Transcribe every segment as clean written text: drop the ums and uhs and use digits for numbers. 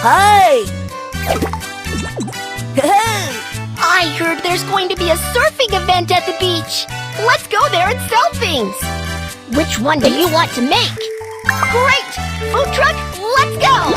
Hi! I heard there's going to be a surfing event at the beach. Let's go there and sell things. Which one do you want to make? Great! Food truck, let's go!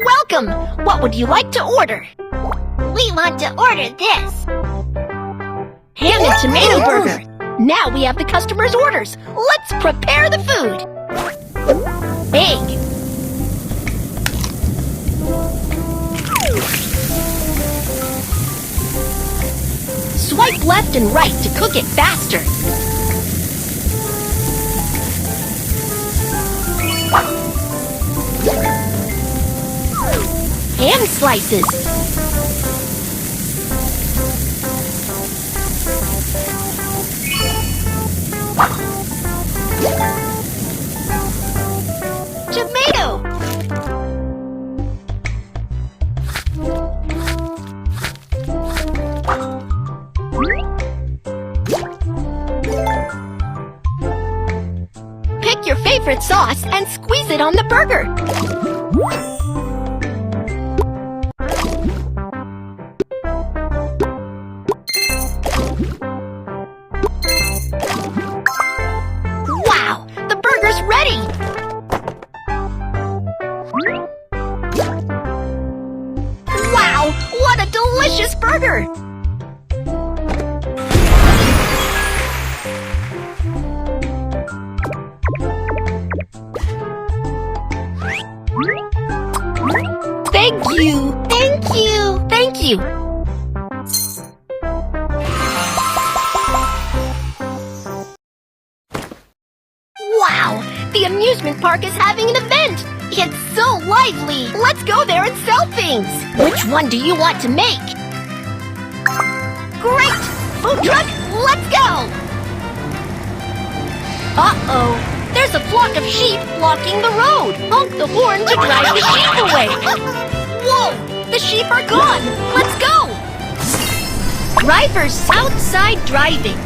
Welcome! What would you like to order? We want to order this. Ham and tomato burger. Now we have the customer's orders. Let's prepare the food. Egg. Swipe left and right to cook it faster. Ham slices. Tomato. Pick your favorite sauce and squeeze it on the burger. Wow, the burger's ready! Wow, what a delicious burger! Thank you! Thank you! Thank you! Wow! The amusement park is having an event! It's so lively! Let's go there and sell things! Which one do you want to make? Great! Food truck, let's go! Uh-oh! There's a flock of sheep blocking the road! Honk the horn to drive the sheep away! Whoa! The sheep are gone! Let's go! Driver's outside driving.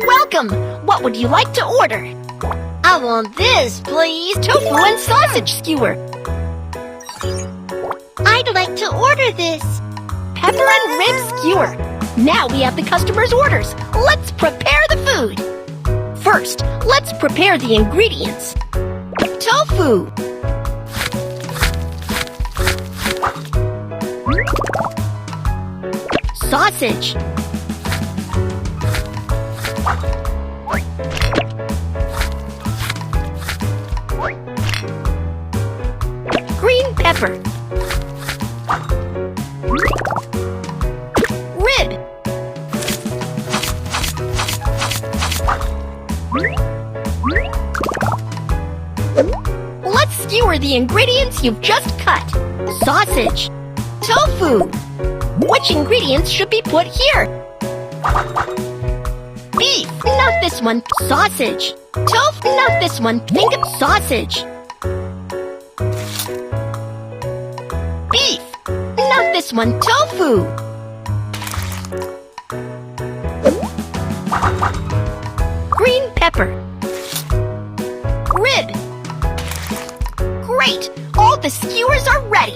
Welcome! What would you like to order? I want this, please. Tofu and sausage skewer. I'd like to order this. Pepper and rib skewer. Now we have the customer's orders. Let's prepare the food. First, let's prepare the ingredients. Tofu. Sausage. Green pepper. Rib. Let's skewer the ingredients you've just cut. Sausage. Tofu. Which ingredients should be put here? Beef. Not this one. Sausage. Tofu. Not this one. Think of sausage. Beef. Not this one. Tofu. Green pepper. The skewers are ready.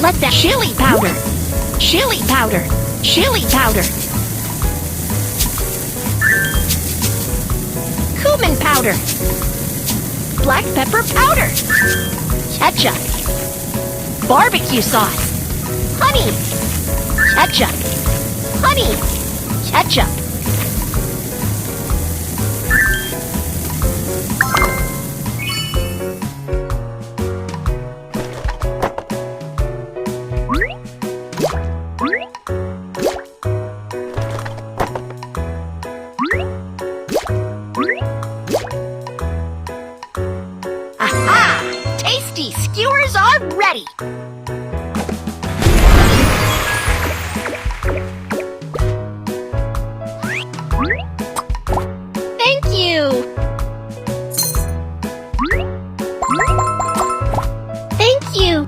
Let that chili powder, chili powder, chili powder, cumin powder, black pepper powder, ketchup, barbecue sauce, honey, ketchup, honey, ketchup. Aha! Tasty skewers are ready! Thank you! Thank you!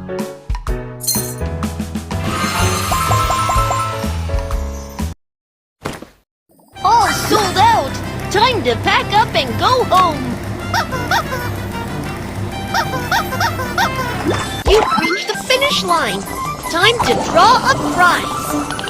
All sold out! Time to pack up and go home! You've reached the finish line! Time to draw a prize!